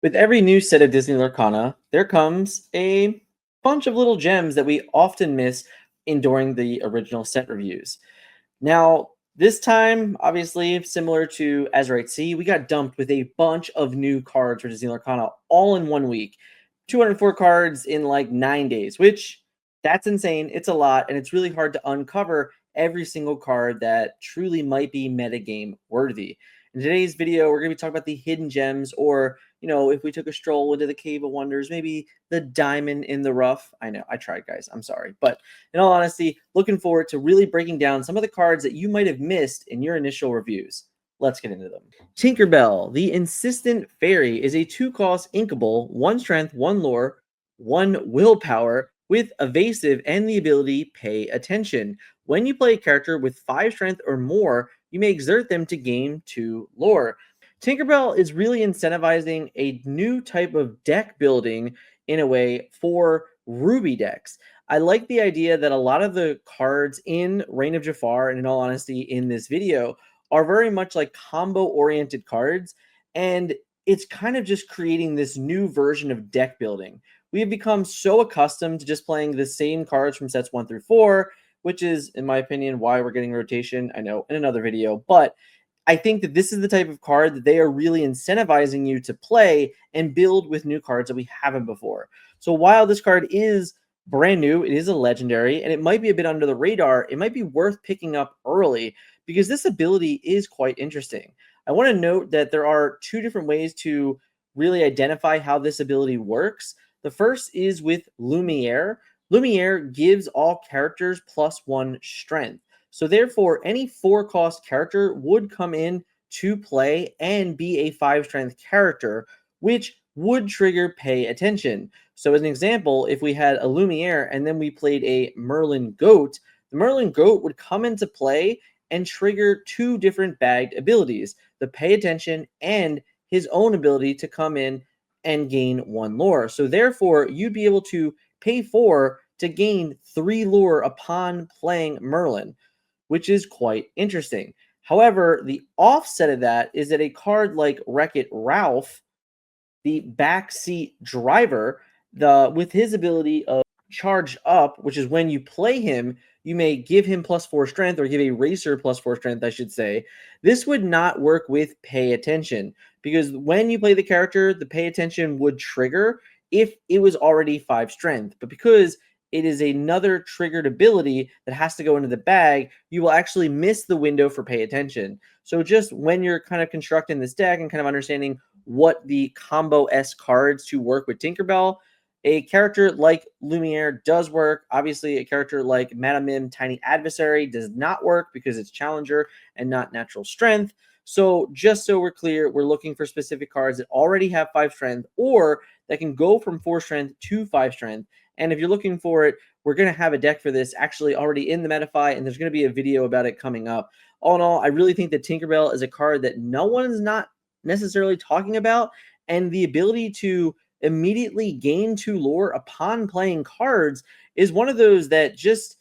With every new set of Disney Lorcana, there comes a bunch of little gems that we often miss in during the original set reviews. Now, this time, obviously, similar to Azurite Sea, we got dumped with a bunch of new cards for Disney Lorcana all in 1 week. 204 cards in like 9 days, which that's insane. It's a lot, and it's really hard to uncover every single card that truly might be metagame worthy. In today's video, we're going to be talking about the hidden gems, or, if we took a stroll into the Cave of Wonders, maybe the diamond in the rough. I know, I tried, guys. I'm sorry. But in all honesty, looking forward to really breaking down some of the cards that you might have missed in your initial reviews. Let's get into them. Tinkerbell, the Insistent Fairy, is a 2-cost inkable, 1 strength, 1 lore, 1 willpower with evasive and the ability pay attention. When you play a character with 5 strength or more, you may exert them to gain 2 lore. Tinkerbell is really incentivizing a new type of deck building in a way for Ruby decks. I like the idea that a lot of the cards in Reign of Jafar, and in all honesty, in this video, are very much like combo oriented cards. And it's kind of just creating this new version of deck building. We have become so accustomed to just playing the same cards from sets 1 through 4, which is, in my opinion, why we're getting rotation. I know in another video, but I think that this is the type of card that they are really incentivizing you to play and build with new cards that we haven't before. So while this card is brand new, it is a legendary, and it might be a bit under the radar, it might be worth picking up early because this ability is quite interesting. I want to note that there are 2 different ways to really identify how this ability works. The first is with Lumiere. Lumiere gives all characters +1 strength. So therefore, any 4-cost character would come in to play and be a 5 strength character, which would trigger pay attention. So as an example, if we had a Lumiere and then we played a Merlin Goat, the Merlin Goat would come into play and trigger 2 different bagged abilities, the pay attention and his own ability to come in and gain 1 lore. So therefore, you'd be able to pay 4 to gain 3 lore upon playing Merlin, which is quite interesting. However, the offset of that is that a card like Wreck-It Ralph, the backseat driver, with his ability of charged up, which is when you play him, you may give him +4 strength, or give a racer +4 strength, I should say. This would not work with pay attention, because when you play the character, the pay attention would trigger if it was already 5 strength. But because it is another triggered ability that has to go into the bag, you will actually miss the window for pay attention. So just when you're kind of constructing this deck and kind of understanding what the combo-esque cards to work with Tinkerbell, a character like Lumiere does work. Obviously, a character like Madame Mim, Tiny Adversary, does not work because it's Challenger and not Natural Strength. So just so we're clear, we're looking for specific cards that already have 5 strength or that can go from 4 strength to 5 strength. And if you're looking for it, we're going to have a deck for this actually already in the Metafy, and there's going to be a video about it coming up. All in all, I really think that Tinkerbell is a card that no one's not necessarily talking about, and the ability to immediately gain 2 lore upon playing cards is one of those that just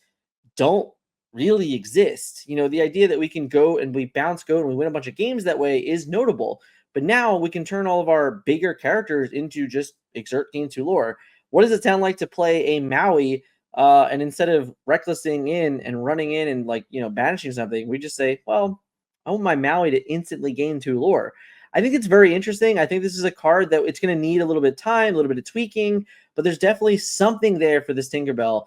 don't really exist. The idea that we can go and we bounce goat and we win a bunch of games that way is notable. But now we can turn all of our bigger characters into just exert gain 2 lore. What does it sound like to play a Maui and instead of recklessing in and running in and banishing something, we just say, well, I want my Maui to instantly gain 2 lore. I think it's very interesting. I think this is a card that it's going to need a little bit of time, a little bit of tweaking, but there's definitely something there for this Tinkerbell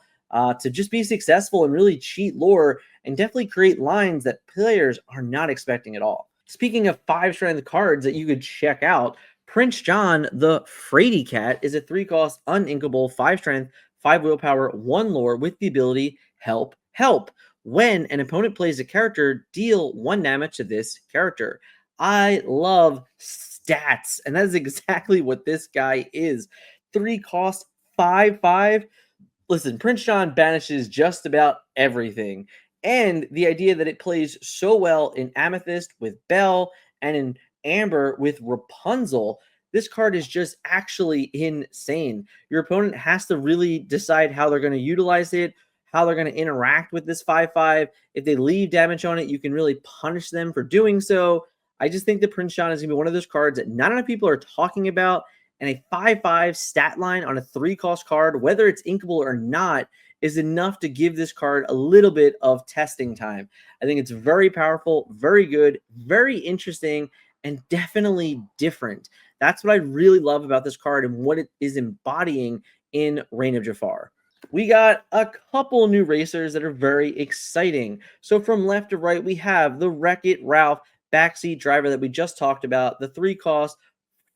to just be successful and really cheat lore and definitely create lines that players are not expecting at all. Speaking of 5-strength cards that you could check out, Prince John, the Fraidy Cat, is a 3-cost uninkable 5-strength, 5 willpower, 1 lore with the ability Help, Help. When an opponent plays a character, deal 1 damage to this character. I love stats, and that is exactly what this guy is. 3-cost, 5/5. Listen, Prince John banishes just about everything. And the idea that it plays so well in Amethyst with Belle and in Amber with Rapunzel, this card is just actually insane. Your opponent has to really decide how they're going to utilize it, how they're going to interact with this 5/5. If they leave damage on it, you can really punish them for doing so. I just think that Prince John is going to be one of those cards that not enough people are talking about, and a 5/5 stat line on a 3-cost card, whether it's inkable or not, is enough to give this card a little bit of testing time. I think it's very powerful, very good, very interesting, and definitely different. That's what I really love about this card and what it is embodying in Reign of Jafar. We got a couple new racers that are very exciting. So from left to right, we have the Wreck-It Ralph backseat driver that we just talked about, the 3-cost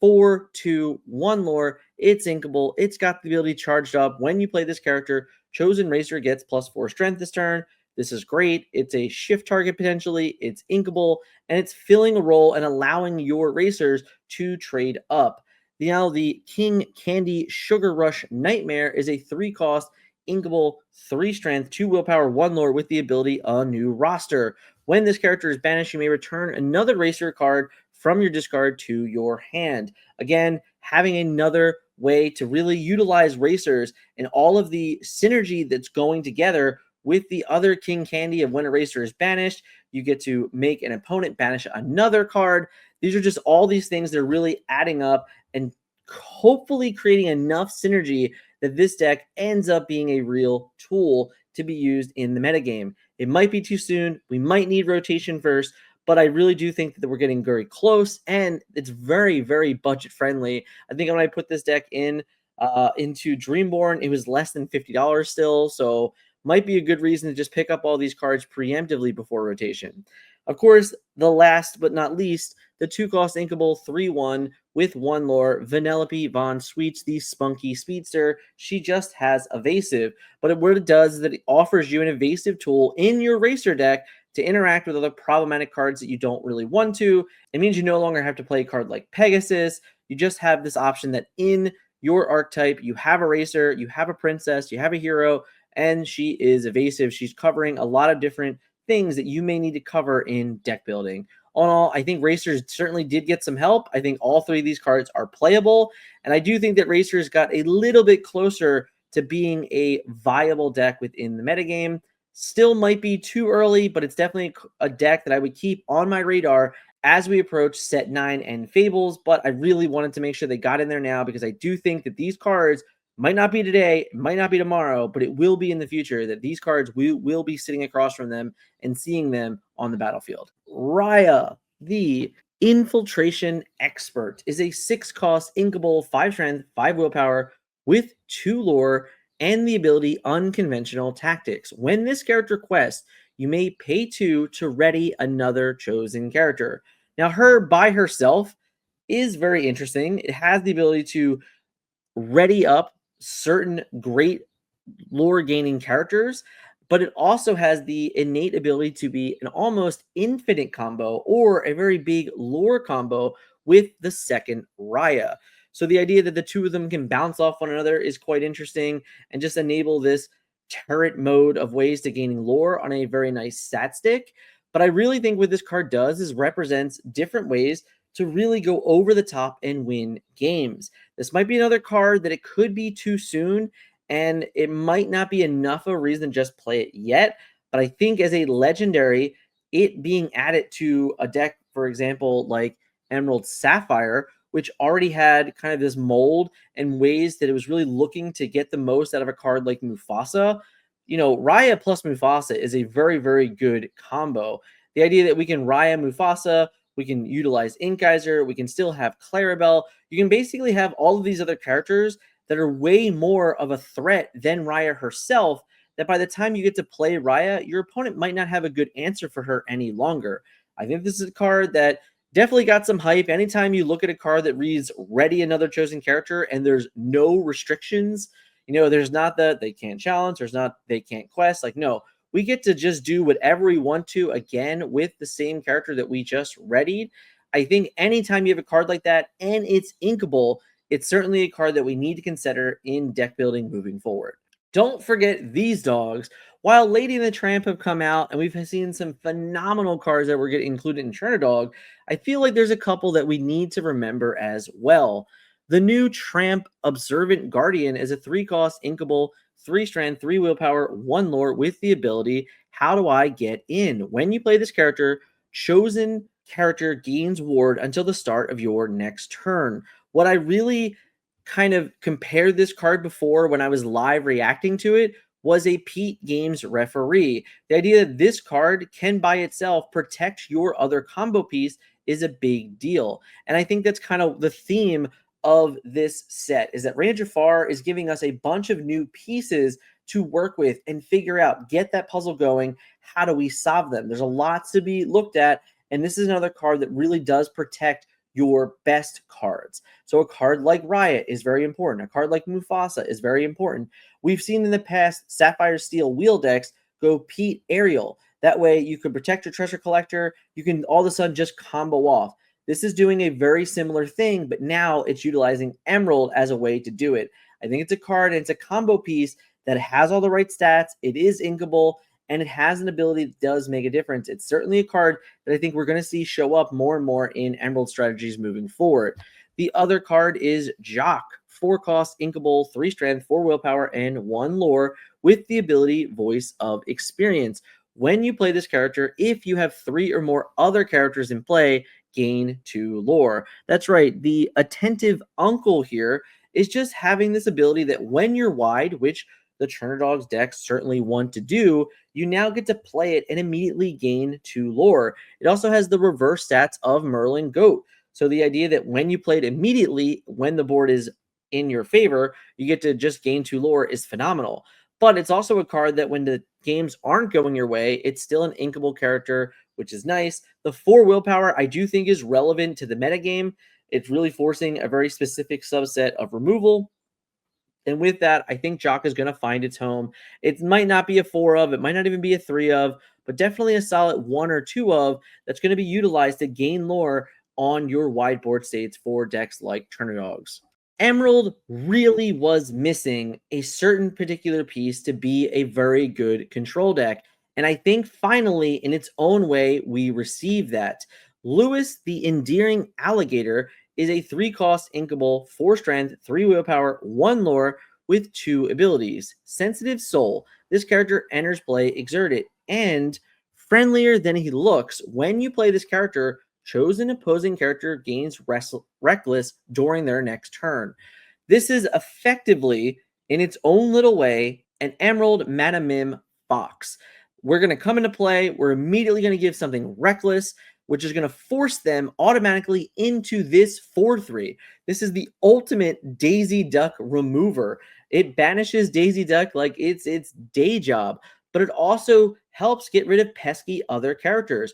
4/2/1 lore. It's inkable. It's got the ability charged up. When you play this character, chosen racer gets +4 strength this turn. This is great. It's a shift target potentially. It's inkable, and it's filling a role and allowing your racers to trade up. Now, the King Candy Sugar Rush Nightmare is a 3-cost inkable, 3 strength, 2 willpower, 1 lore with the ability a new roster. When this character is banished, you may return another racer card from your discard to your hand. Again, having another way to really utilize racers and all of the synergy that's going together with the other King Candy of when a racer is banished, you get to make an opponent banish another card. These are just all these things that are really adding up and hopefully creating enough synergy that this deck ends up being a real tool to be used in the metagame. It might be too soon. We might need rotation first, but I really do think that we're getting very close, and it's very, very budget friendly. I think when I put this deck into Dreamborn, it was less than $50 still, so might be a good reason to just pick up all these cards preemptively before rotation. Of course, the last but not least, the 2-cost inkable 3/1 with 1 lore, Vanellope Von Sweets, the spunky speedster. She just has evasive, but what it does is that it offers you an evasive tool in your racer deck to interact with other problematic cards that you don't really want to. It means you no longer have to play a card like Pegasus. You just have this option that in your archetype, you have a racer, you have a princess, you have a hero, and she is evasive. She's covering a lot of different things that you may need to cover in deck building. All in all, I think Racers certainly did get some help. I think all 3 of these cards are playable, and I do think that Racers got a little bit closer to being a viable deck within the metagame. Still might be too early, but it's definitely a deck that I would keep on my radar as we approach set 9 and Fables, but I really wanted to make sure they got in there now because I do think that these cards might not be today, might not be tomorrow, but it will be in the future that these cards we will be sitting across from them and seeing them on the battlefield. Raya, the Infiltration Expert, is a 6-cost inkable, 5 strength, 5 willpower with 2 lore and the ability Unconventional Tactics. When this character quests, you may pay 2 to ready another chosen character. Now, her by herself is very interesting. It has the ability to ready up certain great lore gaining characters, but it also has the innate ability to be an almost infinite combo or a very big lore combo with the second Raya. So the idea that the two of them can bounce off one another is quite interesting and just enable this turret mode of ways to gaining lore on a very nice stat stick. But I really think what this card does is represents different ways to really go over the top and win games. This might be another card that it could be too soon, and it might not be enough of a reason to just play it yet. But I think as a legendary, it being added to a deck, for example, like Emerald Sapphire, which already had kind of this mold and ways that it was really looking to get the most out of a card like Mufasa. Raya plus Mufasa is a very, very good combo. The idea that we can Raya Mufasa, we can utilize Inkizer, we can still have Clarabelle. You can basically have all of these other characters that are way more of a threat than Raya herself, that by the time you get to play Raya, your opponent might not have a good answer for her any longer. I think this is a card that definitely got some hype. Anytime you look at a card that reads ready another chosen character and there's no restrictions, there's not that they can't challenge, there's not they can't quest. Like, no, we get to just do whatever we want to again with the same character that we just readied. I think anytime you have a card like that and it's inkable, it's certainly a card that we need to consider in deck building moving forward. Don't forget these dogs. While Lady and the Tramp have come out and we've seen some phenomenal cards that were getting included in Trainer Dog, I feel like there's a couple that we need to remember as well. The new Tramp Observant Guardian is a 3-cost inkable, 3 strength, 3 willpower, 1 lore with the ability How Do I Get In? When you play this character, chosen character gains ward until the start of your next turn. What I really kind of compared this card before when I was live reacting to it was a Pete Games referee. The idea that this card can by itself protect your other combo piece is a big deal. And I think that's kind of the theme of this set is that Raya Jafar is giving us a bunch of new pieces to work with and figure out, get that puzzle going. How do we solve them? There's a lot to be looked at, and this is another card that really does protect your best cards. So a card like Raya is very important. A card like Mufasa is very important. We've seen in the past Sapphire Steel wheel decks go Pete Ariel. That way you can protect your treasure collector. You can all of a sudden just combo off. This is doing a very similar thing, but now it's utilizing Emerald as a way to do it. I think it's a card and it's a combo piece that has all the right stats. It is inkable and it has an ability that does make a difference. It's certainly a card that I think we're going to see show up more and more in Emerald strategies moving forward. The other card is Jock, 4 cost, inkable, 3 strength, 4 willpower, and 1 lore with the ability Voice of Experience. When you play this character, if you have 3 or more other characters in play, gain 2 lore. That's right, the attentive uncle here is just having this ability that when you're wide, which the Turner Dogs decks certainly want to do, you now get to play it and immediately gain 2 lore. It also has the reverse stats of Merlin Goat. So the idea that when you play it immediately, when the board is in your favor, you get to just gain 2 lore is phenomenal. But it's also a card that when the games aren't going your way, it's still an inkable character, which is nice. The 4 willpower, I do think is relevant to the metagame. It's really forcing a very specific subset of removal. And with that, I think Jock is going to find its home. It might not be a 4 of, it might not even be a 3 of, but definitely a solid 1 or 2 of that's going to be utilized to gain lore on your wideboard states for decks like Turner Dogs. Emerald really was missing a certain particular piece to be a very good control deck. And I think finally, in its own way, we receive that. Lewis, the endearing alligator, is a 3 cost inkable, 4 strength, 3 willpower, 1 lore with 2 abilities. Sensitive Soul. This character enters play exerted and friendlier than he looks. When you play this character, chosen opposing character gains reckless during their next turn. This is effectively, in its own little way, an Emerald Madamim Fox. We're going to come into play. We're immediately going to give something reckless, which is going to force them automatically into this 4/3. This is the ultimate Daisy Duck remover. It banishes Daisy Duck like it's its day job, but it also helps get rid of pesky other characters.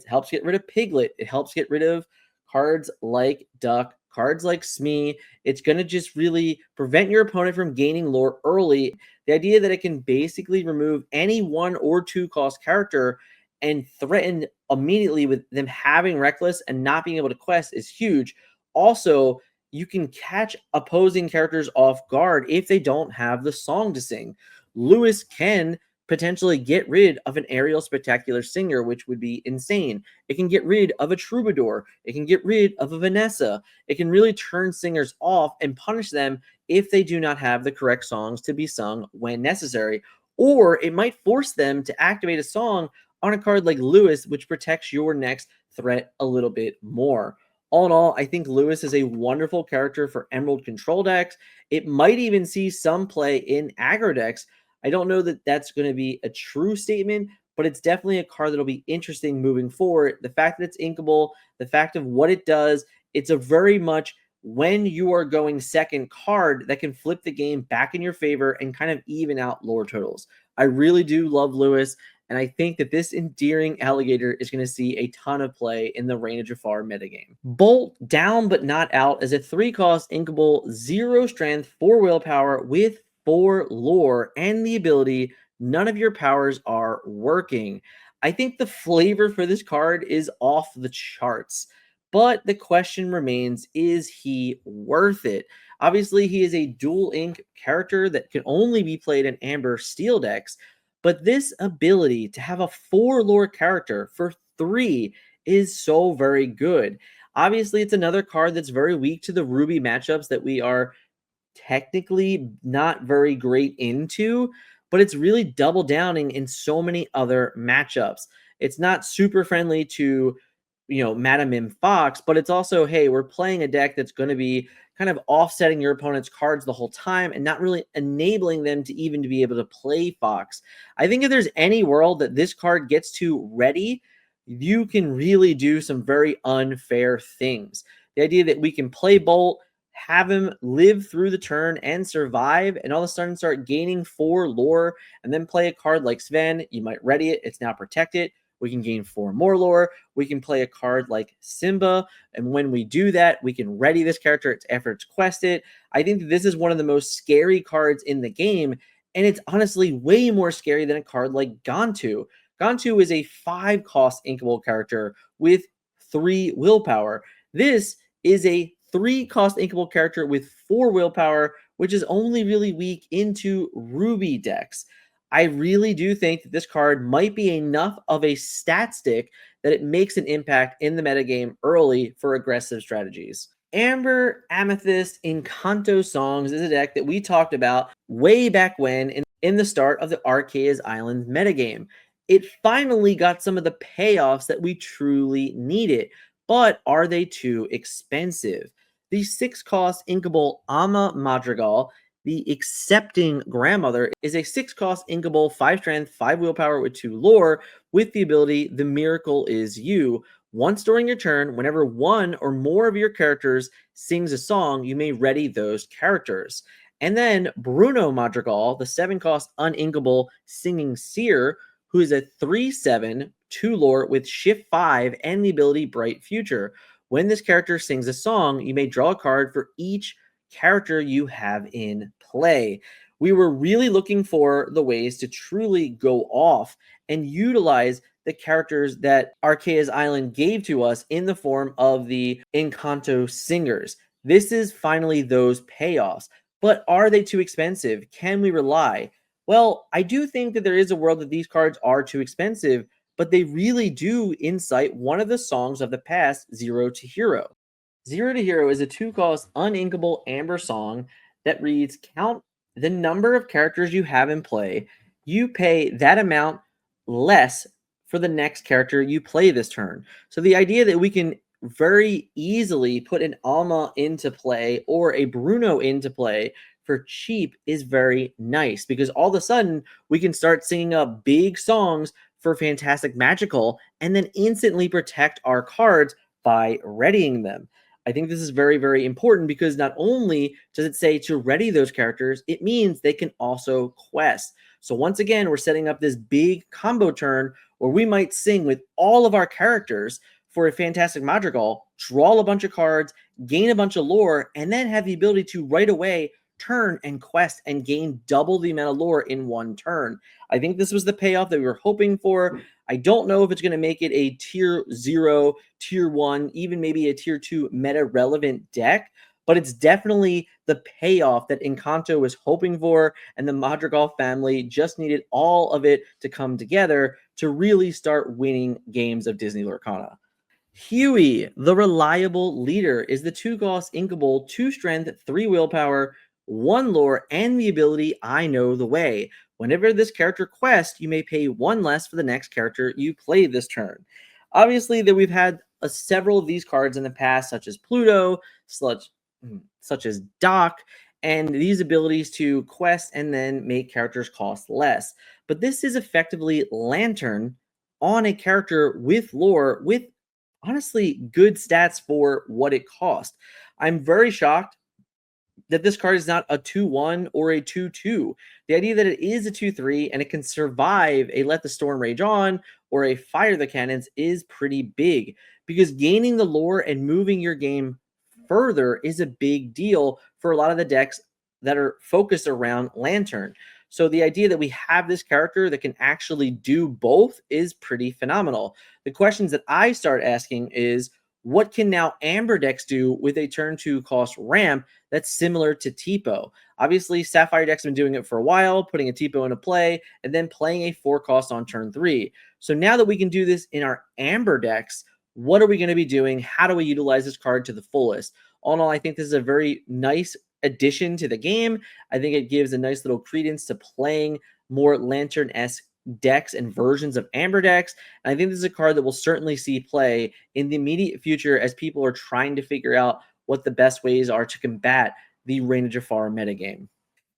Helps get rid of Piglet. It helps get rid of cards like Duck, cards like Smee. It's going to just really prevent your opponent from gaining lore early. The idea that it can basically remove any 1 or 2 cost character and threaten immediately with them having reckless and not being able to quest is huge. Also, you can catch opposing characters off guard if they don't have the song to sing. Lewis can potentially get rid of an Ariel Spectacular Singer, which would be insane. It can get rid of a Troubadour. It can get rid of a Vanessa. It can really turn singers off and punish them if they do not have the correct songs to be sung when necessary. Or it might force them to activate a song on a card like Lewis, which protects your next threat a little bit more. All in all, I think Lewis is a wonderful character for Emerald control decks. It might even see some play in aggro decks. I don't know that that's going to be a true statement, but it's definitely a card that'll be interesting moving forward. The fact that it's inkable, the fact of what it does, it's a very much when you are going second card that can flip the game back in your favor and kind of even out lore totals. I really do love Lewis, and I think that this endearing alligator is going to see a ton of play in the Raya Jafar metagame. Bolt, down but not out, as a 3 cost inkable, 0 strength, 4 willpower with 4 lore and the ability none of your powers are working. I think the flavor for this card is off the charts, but the question remains, is he worth it? Obviously, he is a dual ink character that can only be played in Amber Steel decks, but this ability to have a 4 lore character for 3 is so very good. Obviously, it's another card that's very weak to the Ruby matchups that we are technically not very great into, but it's really double downing in so many other matchups. It's not super friendly to Madam Mim Fox, but it's also, hey, we're playing a deck that's going to be kind of offsetting your opponent's cards the whole time and not really enabling them to even to be able to play Fox. I think if there's any world that this card gets to ready, you can really do some very unfair things. The idea that we can play Bolt, have him live through the turn and survive, and all of a sudden start gaining 4 lore, and then play a card like Sven. You might ready it, it's now protected. We can gain 4 more lore. We can play a card like Simba, and when we do that, we can ready this character after it's quested. I think that this is one of the most scary cards in the game, and it's honestly way more scary than a card like Gantu. Gantu is a 5-cost inkable character with 3 willpower. This is a 3-cost inkable character with 4 willpower, which is only really weak into Ruby decks. I really do think that this card might be enough of a stat stick that it makes an impact in the metagame early for aggressive strategies. Amber, Amethyst, Encanto Songs is a deck that we talked about way back when in the start of the Arceus Island metagame. It finally got some of the payoffs that we truly needed, but are they too expensive? The 6-cost inkable Ama Madrigal, the Accepting Grandmother, is a 6-cost inkable 5 strength, 5 willpower with 2 lore with the ability The Miracle Is You. Once during your turn, whenever one or more of your characters sings a song, you may ready those characters. And then Bruno Madrigal, the 7-cost uninkable Singing Seer, who is a 3/7, 2 lore with Shift 5 and the ability Bright Future. When this character sings a song, you may draw a card for each character you have in play. We were really looking for the ways to truly go off and utilize the characters that Arceus Island gave to us in the form of the Encanto singers. This is finally those payoffs. But are they too expensive? Can we rely? Well, I do think that there is a world that these cards are too expensive, but they really do incite one of the songs of the past, Zero to Hero. Zero to Hero is a 2-cost uninkable amber song that reads, count the number of characters you have in play. You pay that amount less for the next character you play this turn. So the idea that we can very easily put an Alma into play or a Bruno into play for cheap is very nice, because all of a sudden we can start singing up big songs for Fantastic Magical and then instantly protect our cards by readying them. I think this is very, very important, because not only does it say to ready those characters, it means they can also quest. So once again, we're setting up this big combo turn where we might sing with all of our characters for a Fantastic Madrigal, draw a bunch of cards, gain a bunch of lore, and then have the ability to right away turn and quest and gain double the amount of lore in one turn. I think this was the payoff that we were hoping for. I don't know if it's going to make it a tier 0, tier 1, even maybe a tier 2 meta relevant deck, but it's definitely the payoff that Encanto was hoping for, and the Madrigal family just needed all of it to come together to really start winning games of Disney Lorcana. Heuy, the reliable leader, is the 2-cost inkable, 2 strength, 3 willpower, 1 lore, and the ability I Know the Way. Whenever this character quests, you may pay 1 less for the next character you play this turn. Obviously, that we've had several of these cards in the past, such as Pluto, such as Doc, and these abilities to quest and then make characters cost less. But this is effectively Lantern on a character with lore, with honestly good stats for what it cost. I'm very shocked that this card is not a 2/1 or a 2/2. The idea that it is a 2/3 and it can survive a Let the Storm Rage On or a Fire the Cannons is pretty big, because gaining the lore and moving your game further is a big deal for a lot of the decks that are focused around Lantern. So the idea that we have this character that can actually do both is pretty phenomenal. The questions that I start asking is, what can now Amber decks do with a turn 2 cost ramp that's similar to Tipo? Obviously, Sapphire decks have been doing it for a while, putting a Tipo into play and then playing a 4 cost on turn 3. So now that we can do this in our Amber decks, what are we going to be doing? How do we utilize this card to the fullest? All in all, I think this is a very nice addition to the game. I think it gives a nice little credence to playing more Lantern-esque decks and versions of Amber decks. And I think this is a card that will certainly see play in the immediate future as people are trying to figure out what the best ways are to combat the Reign of Jafar metagame.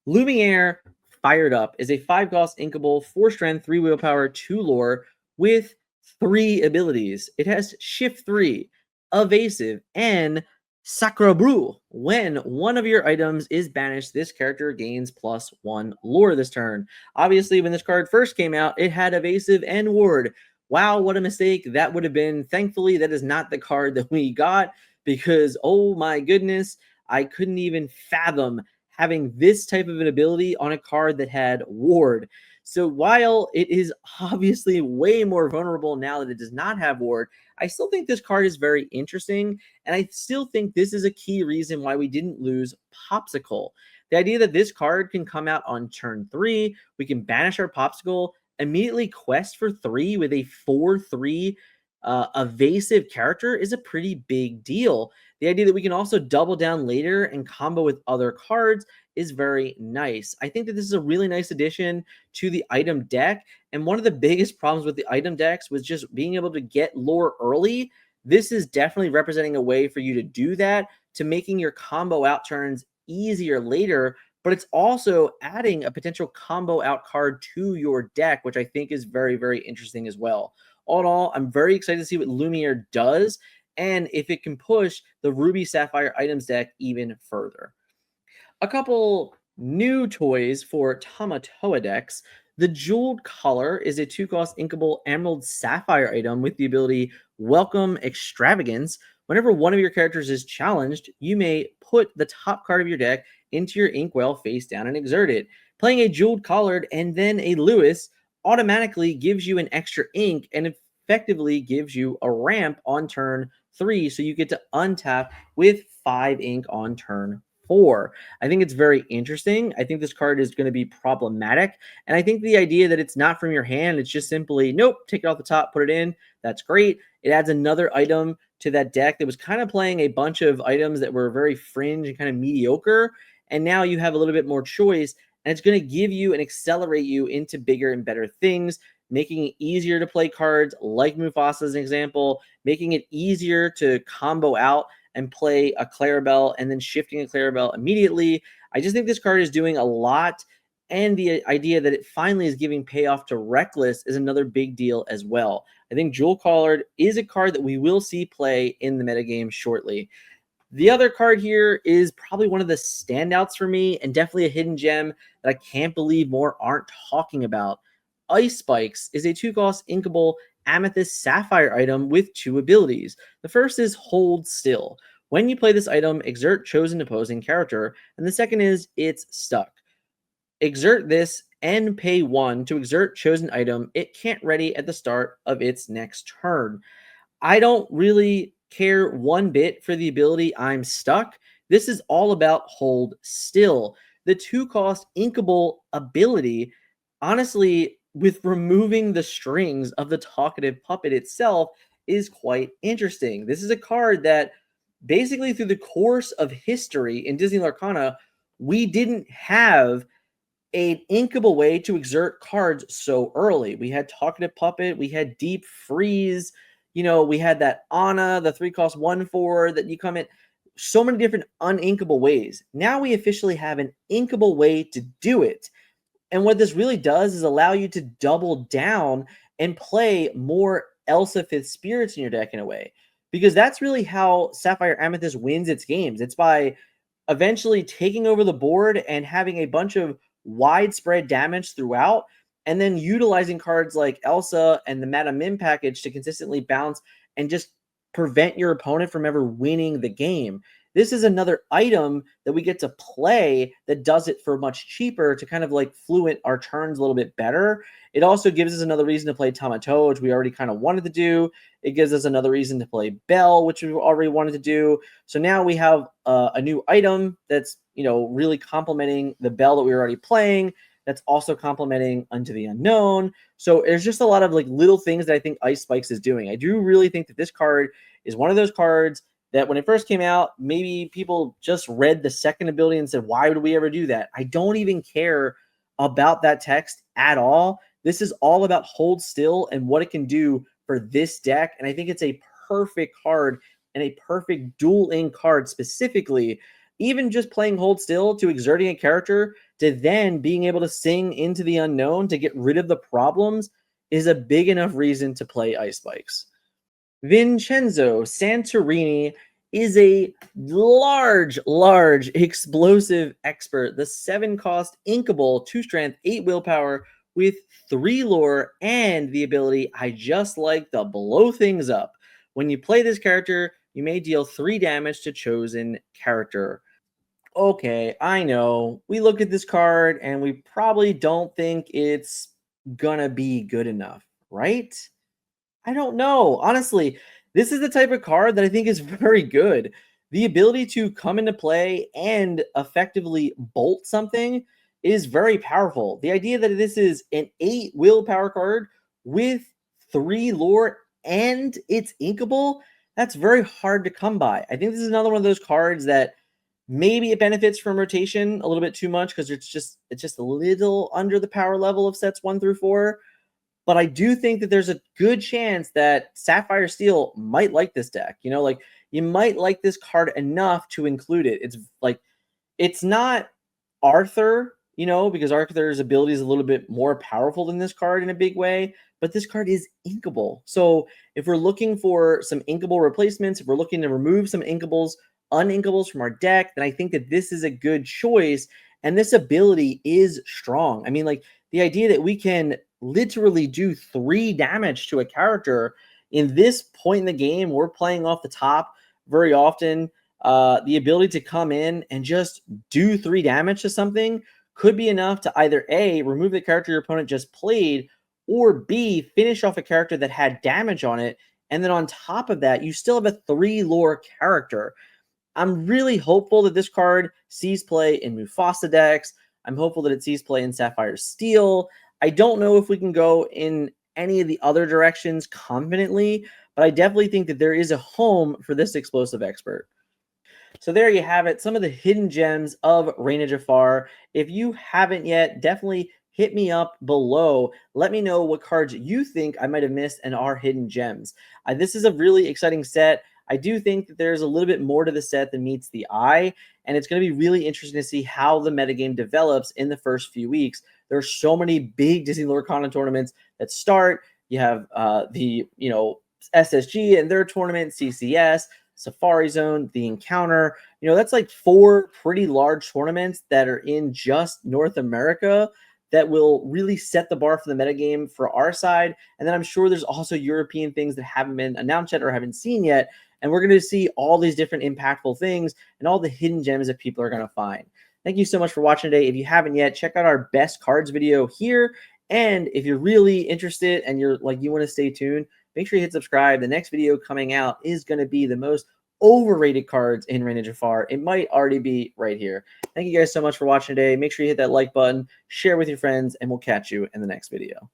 Lumiere Fired Up is a 5-cost inkable, 4 strength, 3 willpower, 2 lore with 3 abilities. It has Shift 3, Evasive, and Sacre Bleu. When one of your items is banished, this character gains +1 lore this turn. Obviously, when this card first came out, it had Evasive and Ward. Wow, what a mistake that would have been. Thankfully, that is not the card that we got because, oh my goodness, I couldn't even fathom having this type of an ability on a card that had Ward. So while it is obviously way more vulnerable now that it does not have Ward, I still think this card is very interesting, and I still think this is a key reason why we didn't lose Popsicle. The idea that this card can come out on turn 3, we can banish our Popsicle, immediately quest for 3 with a 4/3 evasive character is a pretty big deal. The idea that we can also double down later and combo with other cards is very nice. I think that this is a really nice addition to the item deck. And one of the biggest problems with the item decks was just being able to get lore early. This is definitely representing a way for you to do that, to making your combo out turns easier later. But it's also adding a potential combo out card to your deck, which I think is very, very interesting as well. All in all, I'm very excited to see what Lumiere does and if it can push the Ruby Sapphire items deck even further. A couple new toys for Tamatoa decks. The Jeweled Collar is a 2-cost inkable Emerald Sapphire item with the ability Welcome Extravagance. Whenever one of your characters is challenged, you may put the top card of your deck into your inkwell face down and exert it. Playing a Jeweled Collared and then a Lewis automatically gives you an extra ink and effectively gives you a ramp on turn 3, so you get to untap with 5 ink on turn 4. I think it's very interesting. I think this card is going to be problematic, and I think the idea that it's not from your hand, it's just simply, nope, take it off the top, put it in, that's great. It adds another item to that deck that was kind of playing a bunch of items that were very fringe and kind of mediocre, and now you have a little bit more choice, and it's going to give you and accelerate you into bigger and better things, making it easier to play cards like Mufasa as an example, making it easier to combo out and play a Clarabelle and then shifting a Clarabelle immediately. I just think this card is doing a lot, and the idea that it finally is giving payoff to Reckless is another big deal as well. I think Jewel Collared is a card that we will see play in the metagame shortly. The other card here is probably one of the standouts for me and definitely a hidden gem that I can't believe more aren't talking about. Ice Spikes is a 2-cost inkable Amethyst Sapphire item with 2 abilities. The first is Hold Still. When you play this item, exert chosen opposing character, and the second is It's Stuck. Exert this and pay 1 to exert chosen item it can't ready at the start of its next turn. I don't really care one bit for the ability I'm Stuck. This is all about Hold Still. The 2-cost inkable ability, honestly, with removing the strings of the talkative puppet itself, is quite interesting. This is a card that basically through the course of history in Disney Lorcana, we didn't have an inkable way to exert cards so early. We had Talkative Puppet, we had Deep Freeze, we had that Anna, the 3-cost 1/4 that you come in. So many different uninkable ways. Now we officially have an inkable way to do it. And what this really does is allow you to double down and play more Elsa Fifth Spirits in your deck in a way. Because that's really how Sapphire Amethyst wins its games. It's by eventually taking over the board and having a bunch of widespread damage throughout, and then utilizing cards like Elsa and the Madame Mim package to consistently bounce and just prevent your opponent from ever winning the game. This is another item that we get to play that does it for much cheaper to kind of like fluent our turns a little bit better. It also gives us another reason to play Tamatoa, which we already kind of wanted to do. It gives us another reason to play Belle, which we already wanted to do. So now we have a new item that's, really complementing the Belle that we were already playing. That's also complementing Unto the Unknown. So there's just a lot of like little things that I think Ice Spikes is doing. I do really think that this card is one of those cards that when it first came out, maybe people just read the second ability and said, why would we ever do that? I don't even care about that text at all. This is all about hold still and what it can do for this deck. And I think it's a perfect card and a perfect dual in card specifically. Even just playing hold still to exerting a character to then being able to sing into the unknown to get rid of the problems is a big enough reason to play Ice Spikes. Vincenzo Santorini is a large explosive expert. The 7-cost inkable, 2 strength, 8 willpower with 3 lore and the ability I just like to blow things up. When you play this character, you may deal 3 damage to chosen character. Okay, I know. We look at this card and we probably don't think it's gonna be good enough, right? I don't know. Honestly, this is the type of card that I think is very good. The ability to come into play and effectively bolt something is very powerful. The idea that this is an 8 willpower card with 3 lore and it's inkable, that's very hard to come by. I think this is another one of those cards that maybe it benefits from rotation a little bit too much because it's just a little under the power level of sets 1 through 4. But I do think that there's a good chance that Sapphire Steel might like this deck. Like you might like this card enough to include it. It's like it's not Arthur, because Arthur's ability is a little bit more powerful than this card in a big way, but this card is inkable. So if we're looking for some inkable replacements, if we're looking to remove some uninkables from our deck, then I think that this is a good choice. And this ability is strong. I mean, like the idea that we can literally do 3 damage to a character in this point in the game, we're playing off the top very often. The ability to come in and just do 3 damage to something could be enough to either A, remove the character your opponent just played, or B, finish off a character that had damage on it. And then on top of that, you still have a 3 lore character. I'm really hopeful that this card sees play in Mufasa decks. I'm hopeful that it sees play in Sapphire Steel. I don't know if we can go in any of the other directions confidently, but I definitely think that there is a home for this explosive expert. So there you have it, some of the hidden gems of Raya Jafar. If you haven't yet, definitely hit me up below. Let me know what cards you think I might have missed and are hidden gems. This is a really exciting set. I do think that there's a little bit more to the set than meets the eye, and it's going to be really interesting to see how the metagame develops in the first few weeks. There's so many big Disney Lorcana tournaments that start. You have the SSG and their tournament, CCS, Safari Zone, the Encounter. That's like 4 pretty large tournaments that are in just North America that will really set the bar for the metagame for our side. And then I'm sure there's also European things that haven't been announced yet or haven't seen yet. And we're going to see all these different impactful things and all the hidden gems that people are going to find. Thank you so much for watching today. If you haven't yet, check out our best cards video here. And if you're really interested and you want to stay tuned, make sure you hit subscribe. The next video coming out is going to be the most overrated cards in Raya Jafar. It might already be right here. Thank you guys so much for watching today. Make sure you hit that like button, share with your friends, and we'll catch you in the next video.